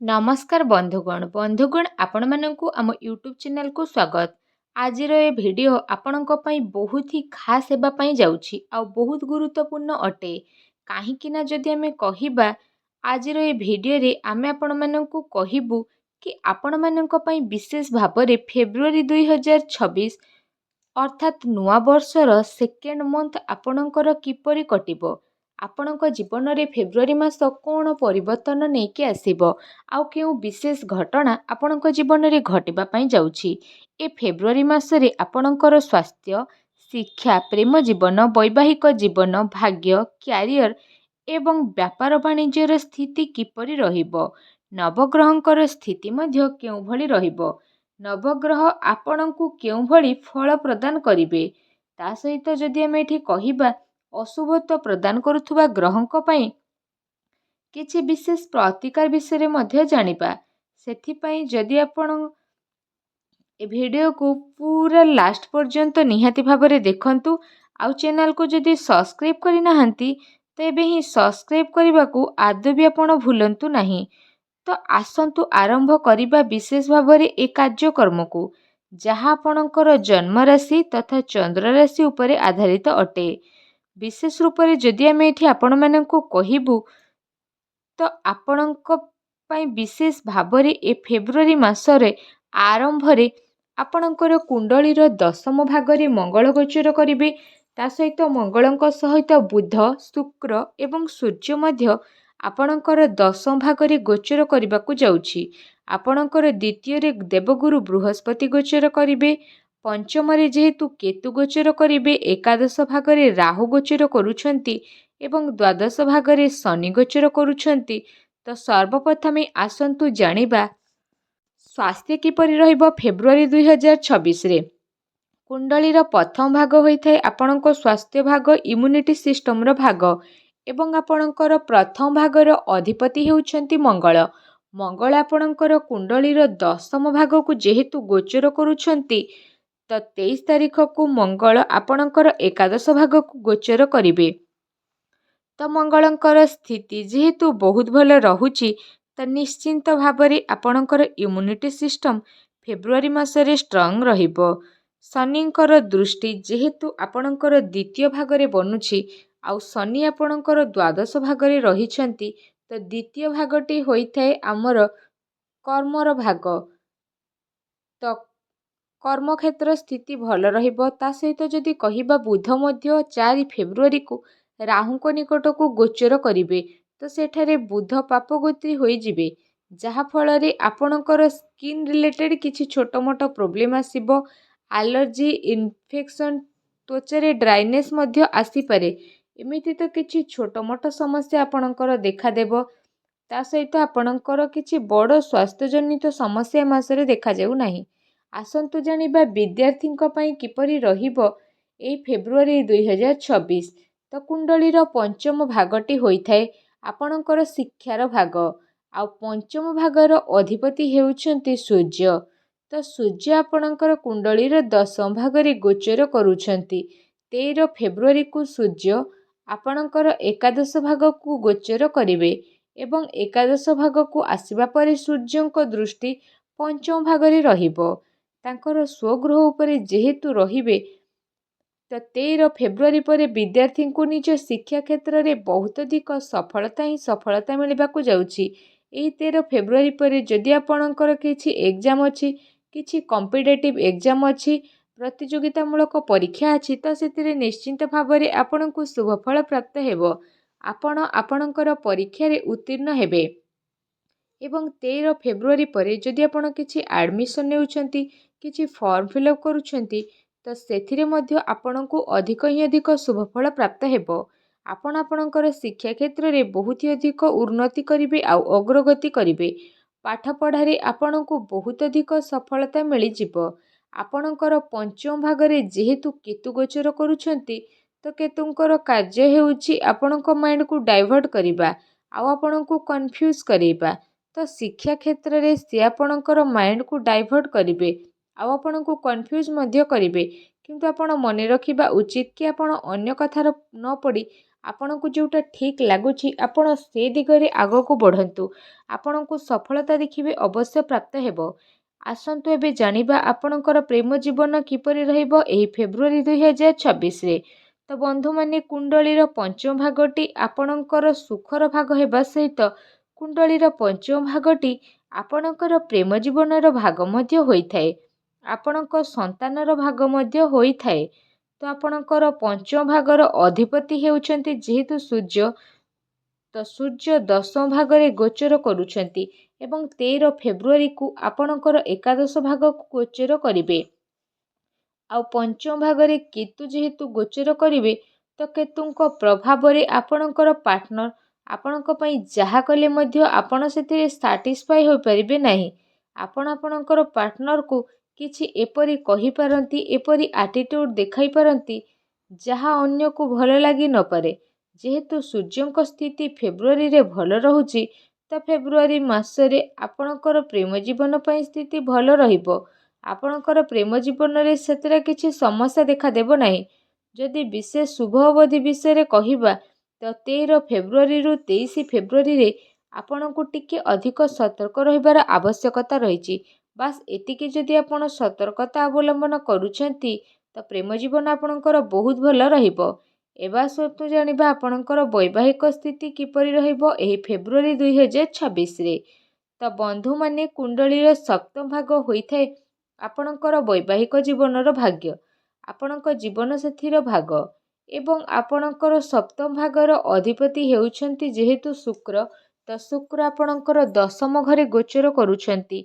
नमस्कार बंधुगण आपण मानकु आम यूट्यूब चैनल को स्वागत। आज ए वीडियो आपणक पई बहुत ही खास हेबा पई जाउछि आ बहुत गुरुत्वपूर्ण अटे। काहेकि ना जदि आमे कहिबा आज ए वीडियो रे आमे आपण मानकु कहिबु कि आपण मानक पई विशेष भाबरे फेब्रुआरी 2026 अर्थात नुआ वर्षर सेकेंड मंथ आपणकर किपरि कटिबो, आपणक जीवन रे फेब्रुआरी मास कोन परिवर्तन नेकी आसीबो आउ केउ विशेष घटना आपणक जीवन रे घटिबा पई जाउछि। ए फेब्रुआरी मासरे आपणकर स्वास्थ्य, शिक्षा, प्रेम जीवन, वैवाहिक जीवन, भाग्य, क्यारियर एवं व्यापार वाणिज्यर स्थिति किपरि रहिबो, नवग्रहंकर स्थिति मध्य केउ भली रहिबो, नवग्रह आपणकु केउ भली फल प्रदान करिवे। ता सहित जदि आमे एठी कहिबा अशुभत्व प्रदान करुथुबा ग्रहंक पई किछि विशेष प्रतिकार विषय मध्य जानिबा। सेथिपई जदि आपण ए वीडियो को पूरा लास्ट पर्यंत निहाती भाबरे देखंतु आउ चैनल को जदि सब्सक्राइब करि नाहंती तेबे ही सब्सक्राइब करने को आदौ भी आपण भूलंतु नहीं। तो आसंतु आरंभ करिबा विशेष भाबरे ए कार्यक्रम को जहाँ आपणकर जन्म राशि तथा चंद्र राशि उपरे आधारित अटे। विशेष रूप से जदि आमे एठी आपण मानकु कहिबु तो आपणक पई विशेष भाबरे ए फेब्रुआरी मासरे आरंभरे आपणकर कुंडलीर दशम भागरे मंगल गोचर करिवे। ता सहित मंगलंक सहित बुध, शुक्र एवं सूर्य मध्य आपणकर दशम भागरे गोचर करबाकू जाउछि। आपणकर द्वितीय रे देवगुरु बृहस्पति गोचर करिवे, पंचम रे जेहेतु केतु गोचर करिवे, एकादश भागरे राहु गोचर करूछंती एवं द्वादश भागरे शनि गोचर करूछंती। तो सर्वप्रथमे आसंतु जानिबा स्वास्थ्य किपरि रहिबो फेब्रुआरी 2026 रे। कुंडलीर प्रथम भाग होइथाय आपणक स्वास्थ्य भाग, इम्यूनिटी सिस्टम रो भाग एवं आपणकर प्रथम भागर अधिपति हेउछंती मंगल। मंगल आपणकर कुंडलीर दशम भाग को जेहेतु गोचर करूछंती तो 23 तारीख को मंगल आपणकर एकादश भाग को गोचर करिवे। तो मंगलंकर स्थिति जेहेतु बहुत भल रहुछि तो निश्चिंत भाबरे आपणकर इम्यूनिटी सिस्टम फेब्रुआरी मासरे स्ट्रांग रहिबो। शनिंकर दृष्टि जेहेतु आपणकर द्वितीय भागरे बनुछि आउ शनि आपणकर द्वादश भागरे रहिछंती तो द्वितीय भागटी होइथाय आमर कर्मर भाग। तो कर्मक्षेत्र स्थिति भल रहिबो। ता सहित जदि कहिबा बुध मध्य 4 फेब्रुआरी को राहुंक निकट को गोचर करिवे तो सेठारे बुध पापगोत्री होई जिवे, जहा फलरे आपणकर स्किन रिलेटेड किछि छोट मोट प्रोब्लेम आसीबो, एलर्जी, इन्फेक्शन, त्वचारे ड्राइनेस मध्य आसी पारे। एमिति तो किछि छोट मोट समस्या आपणकर देखा देबो। ता सहित आपणकर किछि बड़ स्वास्थ्यजनित समस्या मासरे देखा जाउ नाही। आसंतु जानिबा विद्यार्थींक पई किपरि रहिबो ए फेब्रुआरी 2026। तो कुंडलीर पंचम भागटी होइथाय आपणकर शिक्षार भाग आ पंचम भागर अधिपति हेउछंती सूर्य। तो सूर्य आपणकर कुंडलीर दशम भागरे गोचर करूछंती। 13 फेब्रुआरी को सूर्य आपणकर एकादश भाग को गोचर करिवे एवं एकादश भाग को आसीबा परे सूर्यंक दृष्टि पंचम भागरे रहिबो। तांकर स्वगृह उपरे जेहेतु रहिबे तो 13 फेब्रुआरी पर विद्यार्थी को निज शिक्षा क्षेत्र में बहुत अधिक सफलता ही सफलता मिलवाक जाउछि। एही 13 फेब्रुआरी पर जदि आपणकर किछि एग्जाम अछि, किछि कॉम्पिटिटिव एग्जाम अछि, प्रतियोगितामूलक परीक्षा अछि तो सेतिरे निश्चिंत भाबरे आपणको शुभफल प्राप्त हेबो। आपण आपणकर परीक्षा रे उत्तीर्ण हेबे। एवं 13 फेब्रुआरी पर जदि आपण किछि एडमिशन नेउछंती, किछि फॉर्म फिलअप करूछंती तो सेथिरे मध्य आपणको अधिक ही अधिक शुभफल प्राप्त हेबो। आपण आपणकर शिक्षा क्षेत्र में बहुत ही अधिक उन्नति करिवे आ अग्रगति करिवे। पाठ पढ़ारे आपणको बहुत अधिक सफलता मिली जिवो। आपणकर पंचम भागरे जेहेतु केतु गोचर करूछंती तो केतुंकर कार्य हेउछि आपणक माइंड को डाइवर्ट करिबा आ आपणको कंफ्यूज करिबा। तो शिक्षा क्षेत्र में से आपणकर माइंड को डाइवर्ट करिवे आ आपणको कंफ्यूज मध्य करिवे। किंतु आपण मने रखिबा उचित कि आपण अन्य कथार न पड़ी ଆପଣଙ୍କୁ ଯେଉଁଟା ଠିକ୍ ଲାଗୁଛି ଆପଣ ସେ ଦିଗରେ ଆଗକୁ ବଢ଼ନ୍ତୁ। ଆପଣଙ୍କୁ ସଫଳତା ଦେଖିବେ ଅବଶ୍ୟ ପ୍ରାପ୍ତ ହେବ। ଆସନ୍ତୁ ଏବେ ଜାଣିବା ଆପଣଙ୍କର ପ୍ରେମ ଜୀବନ କିପରି ରହିବ ଏହି ଫେବୃଆରୀ 2026ରେ। ତ ବନ୍ଧୁମାନେ, କୁଣ୍ଡଳୀର ପଞ୍ଚମ ଭାଗଟି ଆପଣଙ୍କର ସୁଖର ଭାଗ ହେବା ସହିତ କୁଣ୍ଡଳୀର ପଞ୍ଚମ ଭାଗଟି ଆପଣଙ୍କର ପ୍ରେମ ଜୀବନର ଭାଗ ମଧ୍ୟ ହୋଇଥାଏ। ଆପଣଙ୍କ ସନ୍ତାନର ଭାଗ ମଧ୍ୟ ହୋଇଥାଏ। ତ ଆପଣଙ୍କର ପଞ୍ଚମ ଭାଗର ଅଧିପତି ହେଉଛନ୍ତି ଯେହେତୁ ସୂର୍ଯ୍ୟ, ତ ସୂର୍ଯ୍ୟ ଦଶମ ଭାଗରେ ଗୋଚର କରୁଛନ୍ତି ଏବଂ 13 ଫେବୃଆରୀକୁ ଆପଣଙ୍କର ଏକାଦଶ ଭାଗକୁ ଗୋଚର କରିବେ। ଆଉ ପଞ୍ଚମ ଭାଗରେ କେତୁ ଯେହେତୁ ଗୋଚର କରିବେ, ତ କେତୁଙ୍କ ପ୍ରଭାବରେ ଆପଣଙ୍କର ପାର୍ଟନର ଆପଣଙ୍କ ପାଇଁ ଯାହା କଲେ ମଧ୍ୟ ଆପଣ ସେଥିରେ ସାଟିସ୍ଫାଏ ହୋଇପାରିବେ ନାହିଁ। ଆପଣ ଆପଣଙ୍କର ପାର୍ଟନରକୁ କିଛି ଏପରି କହିପାରନ୍ତି, ଏପରି ଆଟିଟ୍ୟୁଡ଼ ଦେଖାଇ ପାରନ୍ତି ଯାହା ଅନ୍ୟକୁ ଭଲ ଲାଗି ନପାରେ। ଯେହେତୁ ସୂର୍ଯ୍ୟଙ୍କ ସ୍ଥିତି ଫେବୃଆରୀରେ ଭଲ ରହୁଛି, ତ ଫେବୃଆରୀ ମାସରେ ଆପଣଙ୍କର ପ୍ରେମ ଜୀବନ ପାଇଁ ସ୍ଥିତି ଭଲ ରହିବ। ଆପଣଙ୍କର ପ୍ରେମ ଜୀବନରେ ସେଥିରେ କିଛି ସମସ୍ୟା ଦେଖାଦେବ ନାହିଁ। ଯଦି ବିଶେଷ ଶୁଭ ଅବଧି ବିଷୟରେ କହିବା, ତ 13 ଫେବୃଆରୀରୁ 23 ଫେବୃଆରୀରେ ଆପଣଙ୍କୁ ଟିକେ ଅଧିକ ସତର୍କ ରହିବାର ଆବଶ୍ୟକତା ରହିଛି। ବାସ୍ ଏତିକି ଯଦି ଆପଣ ସତର୍କତା ଅବଲମ୍ବନ କରୁଛନ୍ତି, ତ ପ୍ରେମ ଜୀବନ ଆପଣଙ୍କର ବହୁତ ଭଲ ରହିବ। ଏବେ ଆସନ୍ତୁ ଜାଣିବା ଆପଣଙ୍କର ବୈବାହିକ ସ୍ଥିତି କିପରି ରହିବ ଏହି ଫେବୃଆରୀ 2026ରେ। ତ ବନ୍ଧୁମାନେ, କୁଣ୍ଡଳୀର ସପ୍ତମ ଭାଗ ହୋଇଥାଏ ଆପଣଙ୍କର ବୈବାହିକ ଜୀବନର ଭାଗ୍ୟ, ଆପଣଙ୍କ ଜୀବନ ସାଥୀର ଭାଗ ଏବଂ ଆପଣଙ୍କର ସପ୍ତମ ଭାଗର ଅଧିପତି ହେଉଛନ୍ତି ଯେହେତୁ ଶୁକ୍ର, ତ ଶୁକ୍ର ଆପଣଙ୍କର ଦଶମ ଘରେ ଗୋଚର କରୁଛନ୍ତି।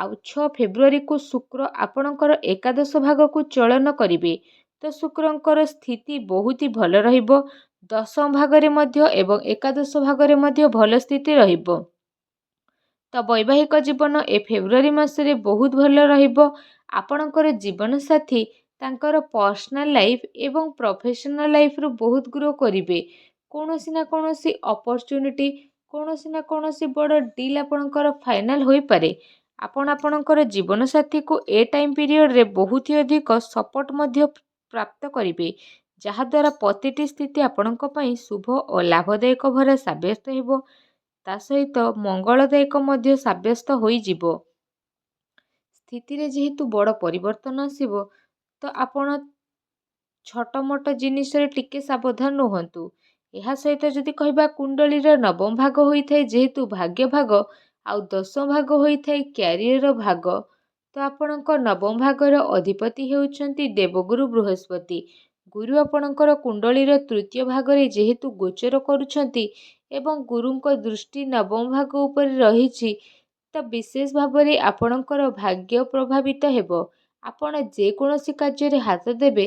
ଆଉ 6 ଫେବୃଆରୀକୁ ଶୁକ୍ର ଆପଣଙ୍କର ଏକାଦଶ ଭାଗକୁ ଚଳନ କରିବେ। ତ ଶୁକ୍ରଙ୍କର ସ୍ଥିତି ବହୁତ ଭଲ ରହିବ। ଦଶମ ଭାଗରେ ମଧ୍ୟ ଏବଂ ଏକାଦଶ ଭାଗରେ ମଧ୍ୟ ଭଲ ସ୍ଥିତି ରହିବ। ତ ବୈବାହିକ ଜୀବନ ଏ ଫେବୃଆରୀ ମାସରେ ବହୁତ ଭଲ ରହିବ। ଆପଣଙ୍କର ଜୀବନସାଥୀ ତାଙ୍କର ପର୍ସନାଲ ଲାଇଫ୍ ଏବଂ ପ୍ରଫେସନାଲ ଲାଇଫ୍ରୁ ବହୁତ ଗ୍ରୋ କରିବେ। କୌଣସି ନା କୌଣସି ଅପରଚ୍ୟୁନିଟି, କୌଣସି ନା କୌଣସି ବଡ଼ ଡିଲ୍ ଆପଣଙ୍କର ଫାଇନାଲ ହୋଇପାରେ। ଆପଣ ଆପଣଙ୍କର ଜୀବନସାଥୀକୁ ଏ ଟାଇମ୍ ପିରିୟଡ଼ରେ ବହୁତ ଅଧିକ ସପୋର୍ଟ ମଧ୍ୟ ପ୍ରାପ୍ତ କରିବେ, ଯାହାଦ୍ୱାରା ପ୍ରତିଟି ସ୍ଥିତି ଆପଣଙ୍କ ପାଇଁ ଶୁଭ ଓ ଲାଭଦାୟକ ଭରା ସାବ୍ୟସ୍ତ ହେବ। ତା ସହିତ ମଙ୍ଗଳଦାୟକ ମଧ୍ୟ ସାବ୍ୟସ୍ତ ହୋଇଯିବ। ସ୍ଥିତିରେ ଯେହେତୁ ବଡ଼ ପରିବର୍ତ୍ତନ ଆସିବ, ତ ଆପଣ ଛୋଟ ମୋଟ ଜିନିଷରେ ଟିକେ ସାବଧାନ ରୁହନ୍ତୁ। ଏହା ସହିତ ଯଦି କହିବା, କୁଣ୍ଡଳୀର ନବମ ଭାଗ ହୋଇଥାଏ ଯେହେତୁ ଭାଗ୍ୟ ଭାଗ, ଆଉ ଦଶମ ଭାଗ ହୋଇଥାଏ କ୍ୟାରିୟର ଭାଗ, ତ ଆପଣଙ୍କ ନବମ ଭାଗର ଅଧିପତି ହେଉଛନ୍ତି ଦେବଗୁରୁ ବୃହସ୍ପତି। ଗୁରୁ ଆପଣଙ୍କର କୁଣ୍ଡଳୀର ତୃତୀୟ ଭାଗରେ ଯେହେତୁ ଗୋଚର କରୁଛନ୍ତି ଏବଂ ଗୁରୁଙ୍କ ଦୃଷ୍ଟି ନବମ ଭାଗ ଉପରେ ରହିଛି, ତ ବିଶେଷ ଭାବରେ ଆପଣଙ୍କର ଭାଗ୍ୟ ପ୍ରଭାବିତ ହେବ। ଆପଣ ଯେକୌଣସି କାର୍ଯ୍ୟରେ ହାତ ଦେବେ,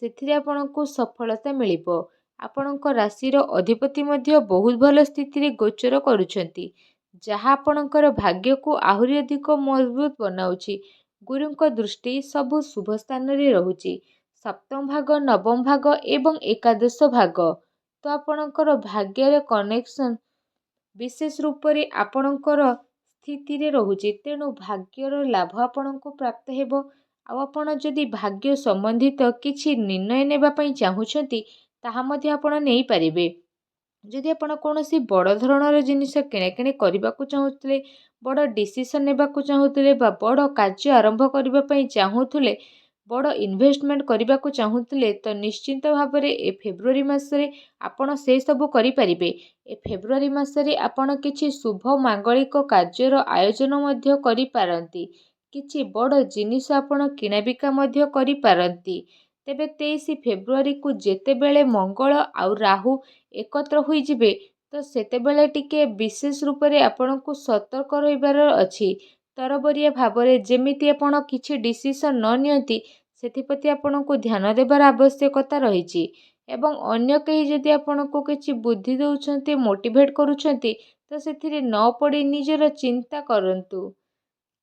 ସେଥିରେ ଆପଣଙ୍କୁ ସଫଳତା ମିଳିବ। ଆପଣଙ୍କ ରାଶିର ଅଧିପତି ମଧ୍ୟ ବହୁତ ଭଲ ସ୍ଥିତିରେ ଗୋଚର କରୁଛନ୍ତି, ଯାହା ଆପଣଙ୍କର ଭାଗ୍ୟକୁ ଆହୁରି ଅଧିକ ମଜବୁତ ବନାଉଛି। ଗୁରୁଙ୍କ ଦୃଷ୍ଟି ସବୁ ଶୁଭ ସ୍ଥାନରେ ରହୁଛି, ସପ୍ତମ ଭାଗ, ନବମ ଭାଗ ଏବଂ ଏକାଦଶ ଭାଗ। ତ ଆପଣଙ୍କର ଭାଗ୍ୟର କନେକ୍ସନ ବିଶେଷ ରୂପରେ ଆପଣଙ୍କର ସ୍ଥିତିରେ ରହୁଛି, ତେଣୁ ଭାଗ୍ୟର ଲାଭ ଆପଣଙ୍କୁ ପ୍ରାପ୍ତ ହେବ। ଆଉ ଆପଣ ଯଦି ଭାଗ୍ୟ ସମ୍ବନ୍ଧିତ କିଛି ନିର୍ଣ୍ଣୟ ନେବା ପାଇଁ ଚାହୁଁଛନ୍ତି, ତାହା ମଧ୍ୟ ଆପଣ ନେଇପାରିବେ। ଯଦି ଆପଣ କୌଣସି ବଡ଼ ଧରଣର ଜିନିଷ କିଣାକିଣି କରିବାକୁ ଚାହୁଁଥିଲେ, ବଡ଼ ଡିସିସନ୍ ନେବାକୁ ଚାହୁଁଥିଲେ ବା ବଡ଼ କାର୍ଯ୍ୟ ଆରମ୍ଭ କରିବା ପାଇଁ ଚାହୁଁଥିଲେ, ବଡ଼ ଇନଭେଷ୍ଟମେଣ୍ଟ କରିବାକୁ ଚାହୁଁଥିଲେ, ତ ନିଶ୍ଚିନ୍ତ ଭାବରେ ଏ ଫେବୃଆରୀ ମାସରେ ଆପଣ ସେସବୁ କରିପାରିବେ। ଏ ଫେବୃଆରୀ ମାସରେ ଆପଣ କିଛି ଶୁଭ ମାଙ୍ଗଳିକ କାର୍ଯ୍ୟର ଆୟୋଜନ ମଧ୍ୟ କରିପାରନ୍ତି। କିଛି ବଡ଼ ଜିନିଷ ଆପଣ କିଣାବିକା ମଧ୍ୟ କରିପାରନ୍ତି। ତେବେ 23 ଫେବୃଆରୀକୁ ଯେତେବେଳେ ମଙ୍ଗଳ ଆଉ ରାହୁ ଏକତ୍ର ହୋଇଯିବେ, ତ ସେତେବେଳେ ଟିକେ ବିଶେଷ ରୂପରେ ଆପଣଙ୍କୁ ସତର୍କ ରହିବାର ଅଛି। ତରବରିଆ ଭାବରେ ଯେମିତି ଆପଣ କିଛି ଡିସିସନ୍ ନ ନିଅନ୍ତି, ସେଥିପ୍ରତି ଆପଣଙ୍କୁ ଧ୍ୟାନ ଦେବାର ଆବଶ୍ୟକତା ରହିଛି। ଏବଂ ଅନ୍ୟ କେହି ଯଦି ଆପଣଙ୍କୁ କିଛି ବୁଦ୍ଧି ଦେଉଛନ୍ତି, ମୋଟିଭେଟ୍ କରୁଛନ୍ତି, ତ ସେଥିରେ ନ ପଡ଼ି ନିଜର ଚିନ୍ତା କରନ୍ତୁ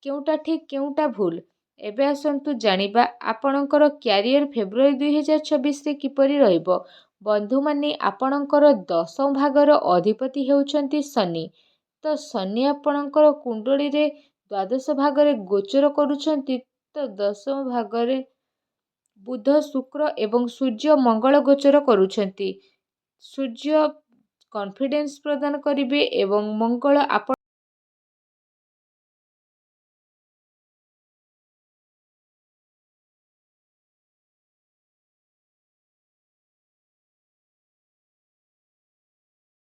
କେଉଁଟା ଠିକ୍ କେଉଁଟା ଭୁଲ। ଏବେ ଆସନ୍ତୁ ଜାଣିବା ଆପଣଙ୍କର କ୍ୟାରିୟର ଫେବୃଆରୀ 2026ରେ କିପରି ରହିବ। ବନ୍ଧୁମାନେ, ଆପଣଙ୍କର ଦଶମ ଭାଗର ଅଧିପତି ହେଉଛନ୍ତି ଶନି। ତ ଶନି ଆପଣଙ୍କର କୁଣ୍ଡଳୀରେ ଦ୍ୱାଦଶ ଭାଗରେ ଗୋଚର କରୁଛନ୍ତି, ତ ଦଶମ ଭାଗରେ ବୁଧ, ଶୁକ୍ର ଏବଂ ସୂର୍ଯ୍ୟ, ମଙ୍ଗଳ ଗୋଚର କରୁଛନ୍ତି। ସୂର୍ଯ୍ୟ କନଫିଡେନ୍ସ ପ୍ରଦାନ କରିବେ ଏବଂ ମଙ୍ଗଳ ଆପଣ